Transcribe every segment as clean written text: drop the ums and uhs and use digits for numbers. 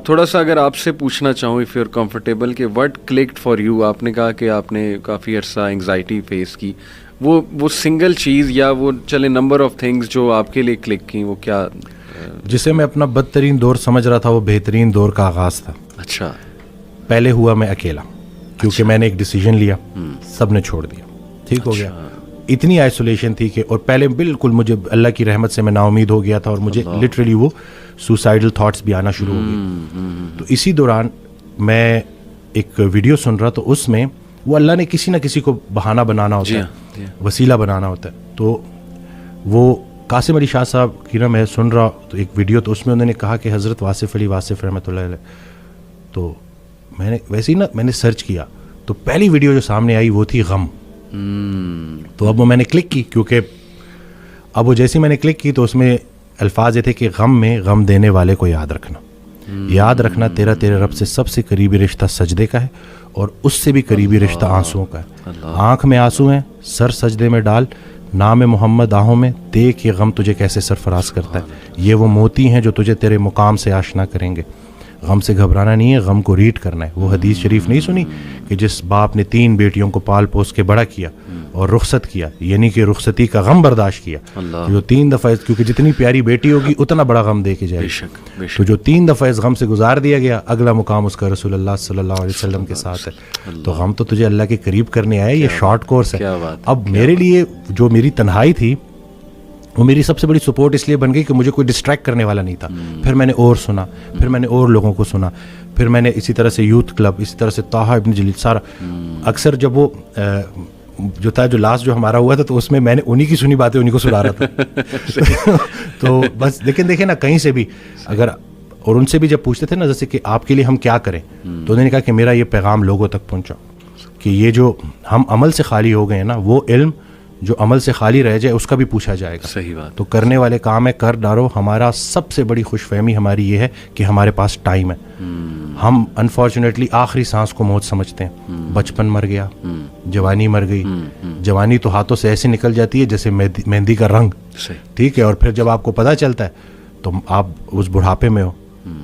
تھوڑا سا اگر آپ سے پوچھنا چاہوں اف یو آر کمفرٹیبل کہ وٹ کلکڈ فار یو، آپ نے کہا کہ آپ نے کافی عرصہ انگزائٹی فیس کی، وہ سنگل چیز یا وہ چلے نمبر آف تھنگز جو آپ کے لیے کلک کی، وہ کیا؟ جسے میں اپنا بدترین دور سمجھ رہا تھا وہ بہترین دور کا آغاز تھا. اچھا. پہلے ہوا میں اکیلا، کیونکہ میں نے ایک ڈیسیجن لیا، سب نے چھوڑ دیا، ٹھیک ہو گیا. اتنی آئسولیشن تھی کہ، اور پہلے بالکل مجھے اللہ کی رحمت سے میں نا امید ہو گیا تھا، اور مجھے لٹرلی وہ سوسائڈل تھاٹس بھی آنا شروع ہو گئے. تو اسی دوران میں ایک ویڈیو سن رہا، تو اس میں وہ اللہ نے کسی نہ کسی کو بہانہ بنانا ہوتا ہے، وسیلہ بنانا ہوتا ہے. تو وہ قاسم علی شاہ صاحب کی نا میں سن رہا تو ایک ویڈیو، تو اس میں انہوں نے کہا کہ حضرت واصف علی واصف رحمۃ اللہ علیہ. تو میں نے ویسے ہی نا میں نے سرچ کیا، تو پہلی ویڈیو جو سامنے آئی وہ تھی غم. تو اب وہ میں نے کلک کی، کیونکہ اب وہ جیسے میں نے کلک کی تو اس میں الفاظ یہ تھے کہ غم میں غم دینے والے کو یاد رکھنا، یاد رکھنا تیرے رب سے سب سے قریبی رشتہ سجدے کا ہے، اور اس سے بھی قریبی رشتہ آنسوؤں کا ہے. آنکھ میں آنسو ہیں، سر سجدے میں ڈال، نام محمد آہوں میں، دیکھ یہ غم تجھے کیسے سرفراز کرتا ہے. یہ وہ موتی ہیں جو تجھے تیرے مقام سے آشنا کریں گے. غم سے گھبرانا نہیں ہے، غم کو ریڈ کرنا ہے. وہ حدیث شریف نہیں سنی کہ جس باپ نے 3 بیٹیوں کو پال پوس کے بڑا کیا اور رخصت کیا، یعنی کہ رخصتی کا غم برداشت کیا، جو 3 دفعہ، کیونکہ جتنی پیاری بیٹی ہوگی اتنا بڑا غم دے کے جائے گی. تو جو 3 دفعہ اس غم سے گزار دیا گیا، اگلا مقام اس کا رسول اللہ صلی اللہ علیہ وسلم کے ساتھ ہے. تو غم تو تجھے اللہ کے قریب کرنے آئے، یہ شارٹ کورس ہے. اب میرے لیے جو میری تنہائی تھی وہ میری سب سے بڑی سپورٹ اس لیے بن گئی کہ مجھے کوئی ڈسٹریکٹ کرنے والا نہیں تھا. پھر میں نے اور سنا، پھر میں نے اور لوگوں کو سنا، پھر میں نے اسی طرح سے یوتھ کلب، اسی طرح سے طه ابن جلیل سارا. اکثر جب وہ جو تھا جو لاسٹ جو ہمارا ہوا تھا تو اس میں نے انہی کی سنی باتیں انہی کو سنا رہا تھا. تو بس لیکن دیکھیں نا کہیں سے بھی اگر، اور ان سے بھی جب پوچھتے تھے نا جیسے کہ آپ کے لیے ہم کیا کریں، تو انہوں نے کہا کہ میرا یہ پیغام لوگوں تک پہنچاؤ کہ یہ جو ہم عمل سے خالی ہو گئے ہیں نا، وہ علم جو عمل سے خالی رہ جائے اس کا بھی پوچھا جائے گا. صحیح بات. تو کرنے والے کام ہے، کر ڈالو. ہمارا سب سے بڑی خوش فہمی ہماری یہ ہے کہ ہمارے پاس ٹائم ہے. ہم انفارچونیٹلی آخری سانس کو موت سمجھتے ہیں. بچپن مر گیا، جوانی مر گئی. جوانی تو ہاتھوں سے ایسے نکل جاتی ہے جیسے مہندی کا رنگ، ٹھیک ہے. اور پھر جب آپ کو پتہ چلتا ہے تو آپ اس بڑھاپے میں ہو،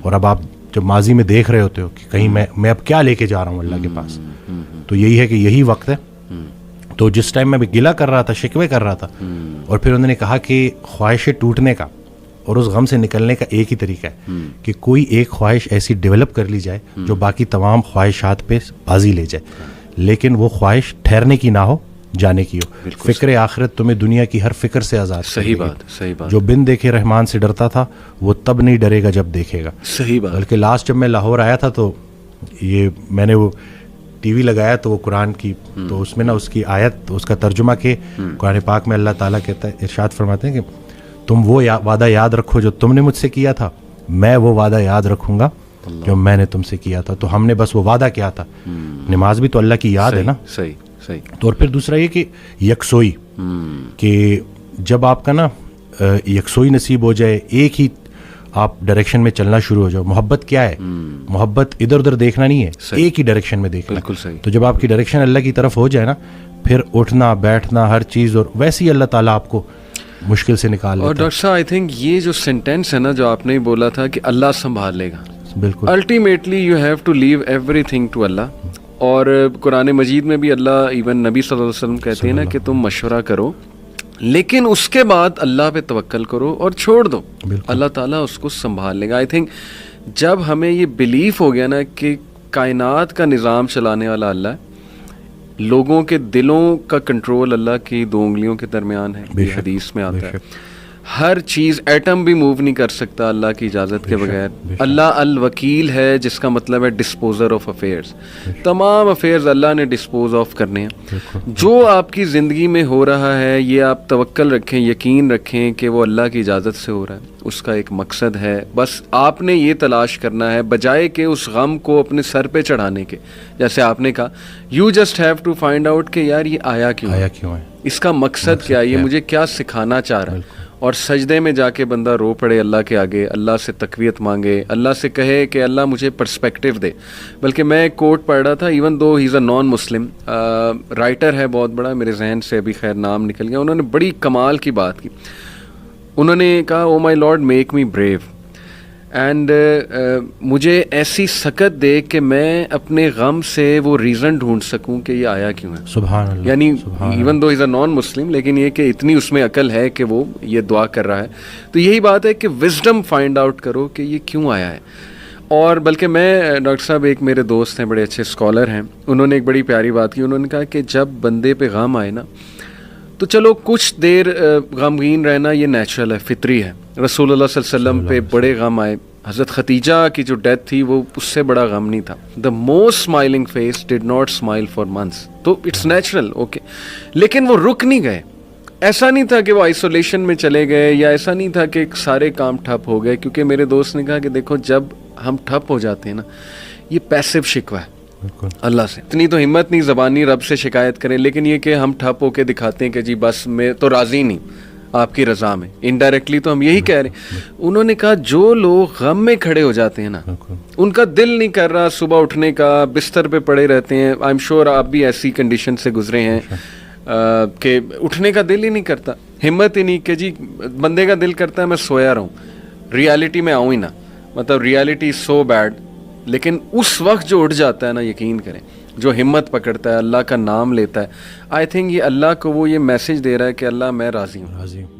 اور اب آپ جب ماضی میں دیکھ رہے ہوتے ہو کہ کہیں میں اب کیا لے کے جا رہا ہوں اللہ کے پاس. تو یہی ہے کہ یہی وقت ہے. تو جس ٹائم میں بھی گلہ کر رہا تھا، شکوے کر رہا تھا، اور پھر انہوں نے کہا کہ خواہشیں ٹوٹنے کا اور اس غم سے نکلنے کا ایک ہی طریقہ ہے کہ کوئی ایک خواہش ایسی ڈیولپ کر لی جائے جو باقی تمام خواہشات پہ بازی لے جائے، لیکن وہ خواہش ٹھہرنے کی نہ ہو، جانے کی ہو. فکر آخرت تمہیں دنیا کی ہر فکر سے آزاد. صحیح بات، صحیح بات. جو بن دیکھے رحمان سے ڈرتا تھا وہ تب نہیں ڈرے گا جب دیکھے گا. صحیح بات. بلکہ لاسٹ جب میں لاہور آیا تھا تو یہ میں نے وہ ٹی وی لگایا تو وہ قرآن کی، تو اس میں نا اس کی آیت، اس کا ترجمہ کہ قرآن پاک میں اللہ تعالیٰ کہتا ہے، ارشاد فرماتے ہیں کہ تم وہ وعدہ یاد رکھو جو تم نے مجھ سے کیا تھا، میں وہ وعدہ یاد رکھوں گا جو میں نے تم سے کیا تھا. تو ہم نے بس وہ وعدہ کیا تھا. نماز بھی تو اللہ کی یاد ہے نا. صحیح صحیح. تو اور پھر دوسرا یہ کہ یکسوئی، کہ جب آپ کا نا یکسوئی نصیب ہو جائے، ایک ہی آپ ڈائریکشن میں چلنا شروع ہو جاؤ. محبت کیا ہے؟ محبت ادھر ادھر دیکھنا نہیں ہے، ایک ہی ڈائریکشن میں دیکھنا. بالکل صحیح. تو جب آپ کی ڈائریکشن اللہ کی طرف ہو جائے نا، پھر اٹھنا بیٹھنا ہر چیز، اور ویسے ہی اللہ تعالیٰ آپ کو مشکل سے نکال لیتا ہے. اور ڈاکٹر صاحب آئی تھنک یہ جو سینٹینس ہے نا جو آپ نے بولا تھا کہ اللہ سنبھال لے گا، بالکل ultimately you have to leave everything to Allah. اور قرآن مجید میں بھی اللہ ایون نبی صلی اللہ علیہ وسلم کہتے ہیں نا کہ تم مشورہ کرو لیکن اس کے بعد اللہ پہ توکل کرو اور چھوڑ دو، اللہ تعالیٰ اس کو سنبھال لے گا. آئی تھنک جب ہمیں یہ بلیف ہو گیا نا کہ کائنات کا نظام چلانے والا اللہ ہے، لوگوں کے دلوں کا کنٹرول اللہ کی 2 انگلیوں کے درمیان ہے، یہ حدیث میں آتا ہے. ہر چیز، ایٹم بھی موو نہیں کر سکتا اللہ کی اجازت کے بغیر. اللہ الوکیل ہے، جس کا مطلب ہے ڈسپوزر آف افیئرز. تمام افیئرز اللہ نے ڈسپوز آف کرنے ہیں. جو آپ کی زندگی میں ہو رہا ہے یہ آپ توکل رکھیں، یقین رکھیں کہ وہ اللہ کی اجازت سے ہو رہا ہے، اس کا ایک مقصد ہے. بس آپ نے یہ تلاش کرنا ہے بجائے کہ اس غم کو اپنے سر پہ چڑھانے کے. جیسے آپ نے کہا you just have to find out کہ یار یہ آیا کیوں ہے، اس کا مقصد کیا ہے، یہ مجھے کیا سکھانا چاہ رہا ہے. اور سجدے میں جا کے بندہ رو پڑے اللہ کے آگے، اللہ سے تقویت مانگے، اللہ سے کہے کہ اللہ مجھے پرسپیکٹیو دے. بلکہ میں ایک کوٹ پڑھ رہا تھا، ایون دو ہی از اے نان مسلم رائٹر ہے بہت بڑا، میرے ذہن سے ابھی خیر نام نکل گیا، انہوں نے بڑی کمال کی بات کی. انہوں نے کہا oh my lord make me brave. And مجھے ایسی سکت دے کہ میں اپنے غم سے وہ ریزن ڈھونڈ سکوں کہ یہ آیا کیوں ہے. سبحان اللہ. یعنی ایون دو از اے نان مسلم, لیکن یہ کہ اتنی اس میں عقل ہے کہ وہ یہ دعا کر رہا ہے. تو یہی بات ہے کہ وزڈم فائنڈ آؤٹ کرو کہ یہ کیوں آیا ہے. اور بلکہ میں ڈاکٹر صاحب, ایک میرے دوست ہیں بڑے اچھے اسکالر ہیں, انہوں نے ایک بڑی پیاری بات کی. انہوں نے کہا کہ جب بندے پہ غم آئے نا تو چلو کچھ دیر غمگین رہنا یہ نیچرل ہے, فطری ہے. رسول اللہ صلی اللہ علیہ وسلم پہ بڑے غم آئے. حضرت خدیجہ کی جو ڈیتھ تھی وہ اس سے بڑا غم نہیں تھا. The most smiling face did not smile for months. تو اٹس نیچرل, اوکے. لیکن وہ رک نہیں گئے. ایسا نہیں تھا کہ وہ آئسولیشن میں چلے گئے, یا ایسا نہیں تھا کہ سارے کام ٹھپ ہو گئے. کیونکہ میرے دوست نے کہا کہ دیکھو جب ہم ٹھپ ہو جاتے ہیں نا, یہ پیسو شکوہ ہے اللہ سے. اتنی تو ہمت نہیں زبانی رب سے شکایت کریں, لیکن یہ کہ ہم ٹھپ ہو کے دکھاتے ہیں کہ جی بس میں تو راضی نہیں آپ کی رضا میں. انڈائریکٹلی تو ہم یہی کہہ رہے ہیں. انہوں نے کہا جو لوگ غم میں کھڑے ہو جاتے ہیں نا, ان کا دل نہیں کر رہا صبح اٹھنے کا, بستر پہ پڑے رہتے ہیں. آئی ایم شیور آپ بھی ایسی کنڈیشن سے گزرے ہیں کہ اٹھنے کا دل ہی نہیں کرتا, ہمت ہی نہیں کہ جی بندے کا دل کرتا ہے میں سویا رہوں, ریالٹی میں آؤں ہی نا. مطلب ریالٹی سو بیڈ. لیکن اس وقت جو اٹھ جاتا ہے نا, یقین کریں, جو ہمت پکڑتا ہے, اللہ کا نام لیتا ہے, آئی تھنک یہ اللہ کو وہ یہ میسج دے رہا ہے کہ اللہ میں راضی ہوں.